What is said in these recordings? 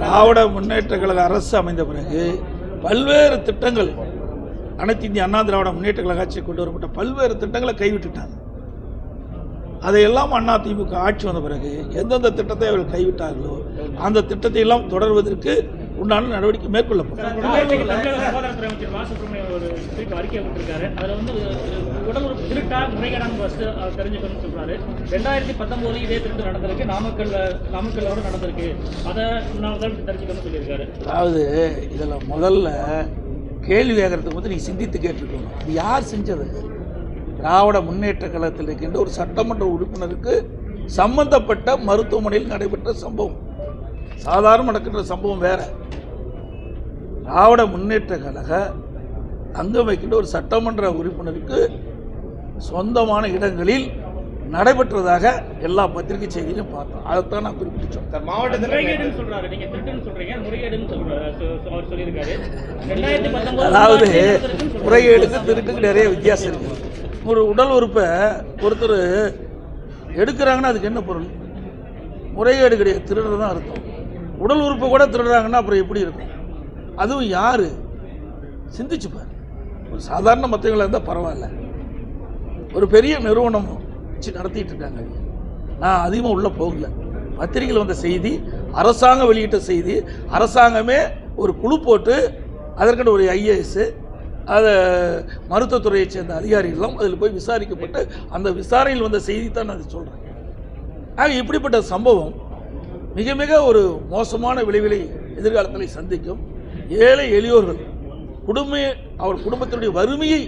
திராவிட முன்னேற்ற கழக அரசு அமைந்த பிறகு பல்வேறு திட்டங்கள் அனைத்து இந்திய அண்ணா திராவிட முன்னேற்ற கழக ஆட்சியை கொண்டு வரப்பட்ட பல்வேறு திட்டங்களை கைவிட்டுட்டாங்க. அதையெல்லாம் அதிமுக ஆட்சி வந்த பிறகு எந்தெந்த திட்டத்தை அவர்கள் கைவிட்டார்களோ அந்த திட்டத்தை எல்லாம் தொடர்வதற்கு உண்டான நடவடிக்கை மேற்கொள்ளப்படும். உடல் உறுப்பு திருட்டா முறைகேடான பஸ் தெரிஞ்சுக்கணும்னு சொல்றாரு. 2019 இதே திருட்டு நடந்திருக்கு, நாமக்கல்லோட நடந்திருக்கு, அதை தெரிஞ்சுக்கணும்னு சொல்லியிருக்காரு. அதாவது இதில் முதல்ல கேள்வி கேட்கறதுக்கு வந்து நீங்கள் சிந்தித்து கேட்டிருக்கணும். இது யார் செஞ்சது? திராவிட முன்னேற்ற கழகத்தில் இருக்கின்ற ஒரு சட்டமன்ற உறுப்பினருக்கு சம்பந்தப்பட்ட மருத்துவமனையில் நடைபெற்ற சம்பவம். சாதாரண நடக்கின்ற சம்பவம் வேற. திராவிட முன்னேற்ற கழக அங்கம் வைக்கின்ற ஒரு சட்டமன்ற உறுப்பினருக்கு சொந்தமான இடங்களில் நடைபெற்றதாக எல்லா பத்திரிகை செய்தியிலும் பார்த்தோம். அதைத்தான் நான் குறிப்பிட்டோம். அதாவது முறைகேடுக்கு திருட்டுக்கு நிறைய வித்தியாசம் இருக்கு. ஒரு உடல் உறுப்பை ஒருத்தர் எடுக்கிறாங்கன்னா அதுக்கு என்ன பொருள்? முறைகேடு கிடையாது, திருடுறது தான் அர்த்தம். உடல் உறுப்பை கூட திருடுறாங்கன்னா அப்புறம் எப்படி இருக்கும்? அதுவும் யார் சிந்திச்சுப்பார். ஒரு சாதாரண மற்றவங்களாக இருந்தால் பரவாயில்ல, ஒரு பெரிய நிறுவனம் வச்சு நடத்திட்டு இருக்காங்க. நான் அதிகமாக உள்ளே போகல. பத்திரிகையில் வந்த செய்தி, அரசாங்கம் வெளியிட்ட செய்தி, அரசாங்கமே ஒரு குழு போட்டு அதற்கென்று ஒரு ஐஏஎஸ், அதை மருத்துவத்துறையை சேர்ந்த அதிகாரிகளும் அதில் போய் விசாரிக்கப்பட்டு அந்த விசாரணையில் வந்த செய்தி தான் நான் சொல்கிறேன். ஆக இப்படிப்பட்ட சம்பவம் மிக மிக ஒரு மோசமான விளைவுகளை எதிர்காலத்தில் சந்திக்கும். ஏழை எளியோர்கள் அவர் குடும்பத்தினுடைய வறுமையை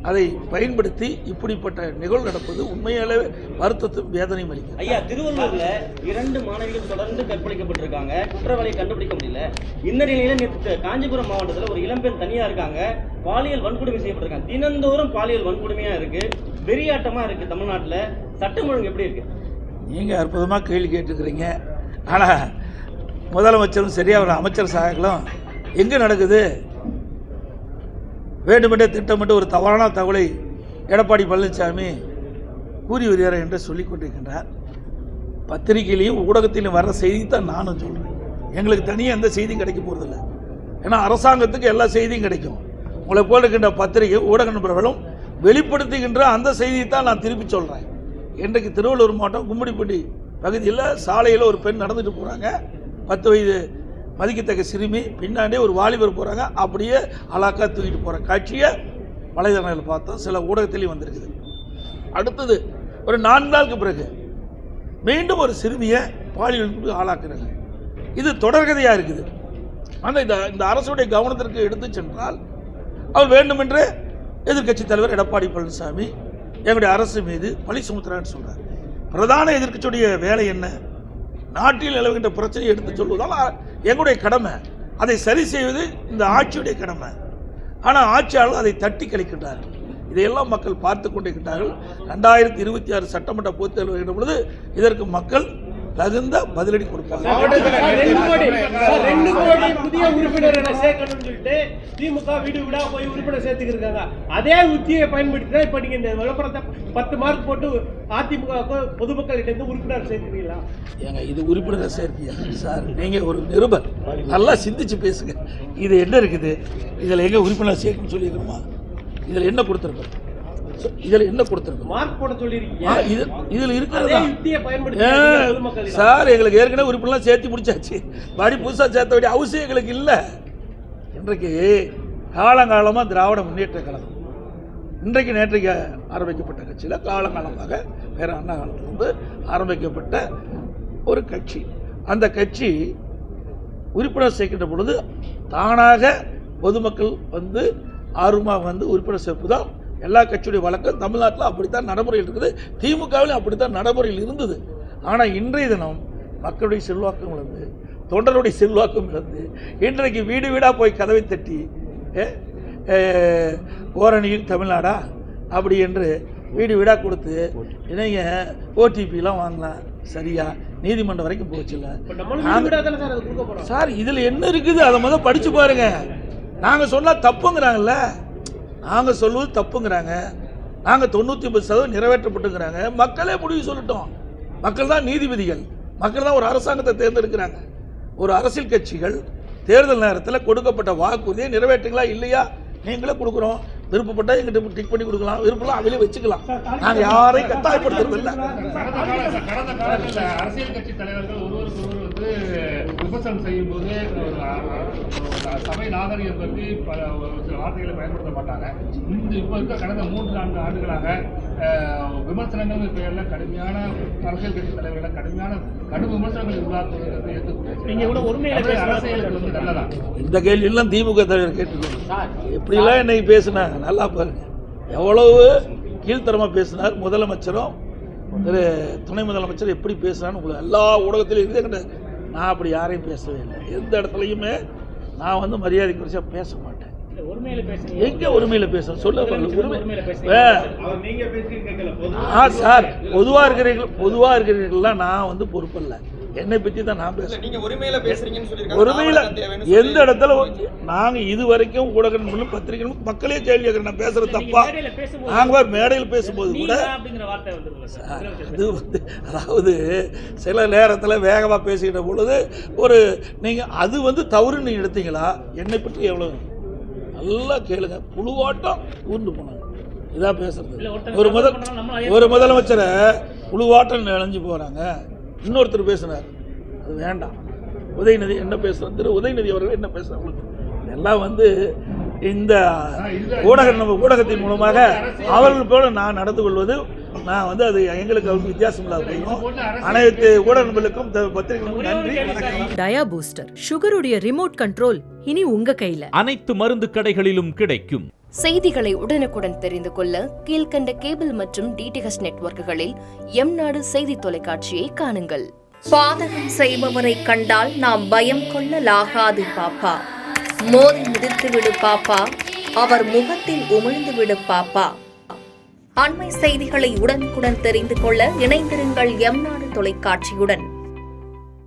அதை பயன்படுத்தி இப்படிப்பட்ட நிகழ்வு நடப்பது உண்மையாலே வருத்தத்தும் வேதனையும் அளிக்கும். ஐயா, திருவள்ளூர்ல 2 மாணவிகள் தொடர்ந்து கற்பழிக்கப்பட்டிருக்காங்க, குற்றவாளியை கண்டுபிடிக்க முடியல. இந்த நிலையில நேற்று காஞ்சிபுரம் மாவட்டத்தில் ஒரு இளம்பெண் தனியா இருக்காங்க, பாலியல் வன்கொடுமை செய்யப்பட்டிருக்காங்க. தினந்தோறும் பாலியல் வன்கொடுமையா இருக்கு, வெறியாட்டமா இருக்கு. தமிழ்நாட்டில் சட்டம் ஒழுங்கு எப்படி இருக்கு? நீங்க அற்புதமாக கேள்வி கேட்டுக்கிறீங்க. ஆனால் முதலமைச்சரும் சரி, அவர் அமைச்சர் சகாக்களும் எங்கே நடக்குது? வேண்டுமென்றே திட்டமிட்டு ஒரு தவறான தகவலை எடப்பாடி பழனிசாமி கூறி வருகிறார் என்று சொல்லிக் கொண்டிருக்கின்றார். பத்திரிகையிலையும் ஊடகத்திலையும் வர்ற செய்தி தான் நானும் சொல்கிறேன். எங்களுக்கு தனியாக எந்த செய்தியும் கிடைக்க போகிறதில்ல. ஏன்னா அரசாங்கத்துக்கு எல்லா செய்தியும் கிடைக்கும். உங்களை போல் இருக்கின்ற பத்திரிகை ஊடக நண்பர்களும் வெளிப்படுத்துகின்ற அந்த செய்தியை தான் நான் திருப்பி சொல்கிறேன். இன்றைக்கு திருவள்ளூர் மாவட்டம் கும்மிடிப்பட்டி பகுதியில் சாலையில் ஒரு பெண் நடந்துட்டு போகிறாங்க. 10 வயது மதிக்கத்தக்க சிறுமி, பின்னாடி ஒரு வாலிபர் போகிறாங்க. அப்படியே அலாக்கா தூக்கிட்டு போகிற காட்சியை வலைதளங்களில் பார்த்தோம், சில ஊடகத்திலையும் வந்திருக்குது. அடுத்தது ஒரு 4 நாளுக்கு பிறகு மீண்டும் ஒரு சிறுமியை பாலியலுக்கு ஆளாக்குறாங்க. இது தொடர்கதையாக இருக்குது. ஆனால் இந்த அரசுடைய கவனத்திற்கு எடுத்து சென்றால் அவர் வேண்டுமென்றே எதிர்க்கட்சி தலைவர் எடப்பாடி பழனிசாமி எங்களுடைய அரசு மீது பழி சுமத்துறான்னு சொல்கிறார். பிரதான எதிர்க்கட்சியுடைய வேலை என்ன? நாட்டில் நிலவுகின்ற பிரச்சனையை எடுத்து சொல்வதால் எங்களுடைய கடமை, அதை சரி செய்வது இந்த ஆட்சியுடைய கடமை. ஆனால் ஆட்சியாளர் அதை தட்டி கழிக்கின்றார்கள். இதையெல்லாம் மக்கள் பார்த்து கொண்டிருக்கின்றார்கள். 2026 சட்டமன்ற பொதுத் தேர்தல் வருகின்ற பொழுது இதற்கு மக்கள் தகுந்த பதிலடி கொடுப்பாங்க. 2 கோடி புதிய உறுப்பினர்களை சேர்க்கணும்னு சொல்லிட்டு திமுக வீடு வீடா போய் உறுப்பினர் சேர்த்துக்கிருக்காங்க. அதே உத்தியை பயன்படுத்தி தான் இப்ப நீங்க இந்த விளம்பரத்தை 10 மார்க் போட்டு அதிமுக பொதுமக்களிடம் உறுப்பினர் சேர்க்கிறீங்களா? ஏங்க, இது உறுப்பினர் சேர்க்கையா சார்? நீங்க ஒரு நிருபர், நல்லா சிந்திச்சு பேசுங்க. இது என்ன இருக்குது? இதுல எங்க உறுப்பினர் சேர்க்கணும்னு சொல்லியிருக்கோமா? இதுல என்ன கொடுத்துருக்கோம்? இதில் என்ன கொடுத்துருக்கு? மார்க் போட சொல்லிருக்கீங்க. இதில் இருக்கிறதா பயன்படுத்தி சார்? எங்களுக்கு ஏற்கனவே உறுப்பினர்லாம் சேர்த்து முடிச்சாச்சு. மறுபடி புதுசாக சேர்த்த வேண்டிய அவசியம் எங்களுக்கு இல்லை. இன்றைக்கு காலங்காலமாக திராவிட முன்னேற்ற கழகம் இன்றைக்கு நேற்றைக்கு ஆரம்பிக்கப்பட்ட கட்சியில் காலங்காலமாக வேற அண்ணா காலத்திலிருந்து ஆரம்பிக்கப்பட்ட ஒரு கட்சி. அந்த கட்சி உறுப்பினர் சேர்க்கின்ற பொழுது தானாக பொதுமக்கள் வந்து ஆர்வமாக வந்து உறுப்பினர் சேர்ப்பு தான் எல்லா கட்சியுடைய வழக்கம். தமிழ்நாட்டில் அப்படித்தான் நடைமுறையில் இருக்குது, திமுகவிலும் அப்படித்தான் நடைமுறையில் இருந்தது. ஆனால் இன்றைய தினம் மக்களுடைய செல்வாக்கம் இழந்து, தொண்டருடைய செல்வாக்கம் இழந்து, இன்றைக்கு வீடு வீடாக போய் கதவை தட்டி ஓரணியில் தமிழ்நாடா அப்படி என்று வீடு வீடாக கொடுத்து இணைங்க ஓடிபிலாம் வாங்கலாம். சரியா? நீதிமன்றம் வரைக்கும் போச்சுல்ல சார். இதில் என்ன இருக்குது? அதை முதல் படித்து பாருங்க. நாங்கள் சொன்னால் தப்புங்கிறாங்கல்ல, நாங்கள் சொல்வது தப்புங்கிறாங்க. நாங்கள் 99% நிறைவேற்றப்பட்டுங்கிறாங்க. மக்களே முடிவு சொல்லட்டும். மக்கள் தான் நீதிபதிகள், மக்கள் தான் ஒரு அரசாங்கத்தை தேர்ந்தெடுக்கிறாங்க. ஒரு அரசியல் கட்சிகள் தேர்தல் நேரத்தில் கொடுக்கப்பட்ட வாக்குறுதியை நிறைவேற்றுங்களா இல்லையா? நீங்களே கொடுக்குறோம், விருப்பப்பட்டால் எங்கிட்ட டிக் பண்ணி கொடுக்கலாம், விருப்பம் அவங்களே வச்சுக்கலாம். நாங்கள் யாரையும் கட்டாயப்படுத்துறது இல்லை. கடந்த காலத்தில் அரசியல் கட்சி தலைவர்கள் ஒருவருக்கு ஒருவர் வந்து விமர்சனம் செய்யும் போது சபை நாகரிகம் பற்றி சில வார்த்தைகளை பயன்படுத்த மாட்டாங்க. இப்போ இருக்க கடந்த 3-4 ஆண்டுகளாக விமர்சனங்கள் பெயரில் கடுமையான அரசியல் கட்சி தலைவர்களை கடும் விமர்சனங்கள் உருவாக்குவதற்கு ஏற்றுக்கொள்ள அரசியலுக்கு வந்து நல்லதா? இந்த கேள்வியெல்லாம் திமுக தலைவர் கேட்டுக்கணும். எப்படிலாம் இன்னைக்கு பேசினாங்க நல்லா பாருங்க. எவ்வளவு கீழ்த்தரமாக பேசினார் முதலமைச்சரும் திரு துணை முதலமைச்சர் எப்படி பேசுனான்னு உங்களுக்கு எல்லா ஊடகத்திலும் இருந்தே கிடையாது. நான் அப்படி யாரையும் பேசவே இல்லை. எந்த இடத்துலையுமே நான் வந்து மரியாதை குறிச்சா பேச மாட்டேன். எங்க உரிமையில பேச சொல்ல சார், பொதுவா இருக்கிறீர்கள்லாம் நான் வந்து பொறுப்பில்லை. என்னை பற்றி தான் நான் பேசுறேன். உரிமையில எந்த இடத்துல நாங்க இது வரைக்கும் ஊடகங்களும் பத்திரிகைகளும் மக்களே கேள்வி கேட்கிறேன். நான் பேசுறது தப்பா? நாங்க மேடையில் பேசும்போது கூட அது வந்து அதாவது சில நேரத்தில் வேகமா பேசிக்கிட்ட பொழுது ஒரு நீங்க அது வந்து தவறு நீங்க எடுத்தீங்களா? என்னை பற்றி எவ்வளவு நல்லா கேளுங்க. புழுவாட்டம் ஊர்ந்து போனாங்க. இதான் பேசுறது. ஒரு முதலமைச்சரை புழுவாட்டம் நினைஞ்சு போறாங்க. இன்னொருத்தர் பேசினார், அது வேண்டாம். உதயநிதி என்ன பேசுறாரு, திரு உதயநிதி அவர்கள் என்ன பேசுறாங்க, இதெல்லாம் வந்து இந்த ஊடகத்தின் மூலமாக அவர்கள் போல நான் நடந்து கொள்வது நான் வந்து அது எங்களுக்கு வித்தியாசம் இல்லாத போயிடும். அனைத்து ஊடகங்களுக்கும் பத்திரிகைகளுக்கும் நன்றி. டயா பூஸ்டர் சுகருடைய ரிமோட் கண்ட்ரோல் இனி உங்க கையில. அனைத்து மருந்து கடைகளிலும் கிடைக்கும். செய்திகளை உடனுக்குடன் தெரிந்து கொள்ள கீழ்கண்ட கேபிள் மற்றும் டிடிஎச் நெட்வொர்க்குகளில் எம்நாடு செய்தி தொலைக்காட்சியை காணுங்கள். பாதகம் செய்பவரை கண்டால் நாம் பயம் கொள்ளலாகாது பாப்பா. மோதி மிதித்து விடு பாப்பா, அவர் முகத்தில் உமிழ்ந்து விடு பாப்பா. அண்மை செய்திகளை உடனுக்குடன் தெரிந்து கொள்ள இணைந்திருங்கள் எம்நாடு தொலைக்காட்சியுடன்.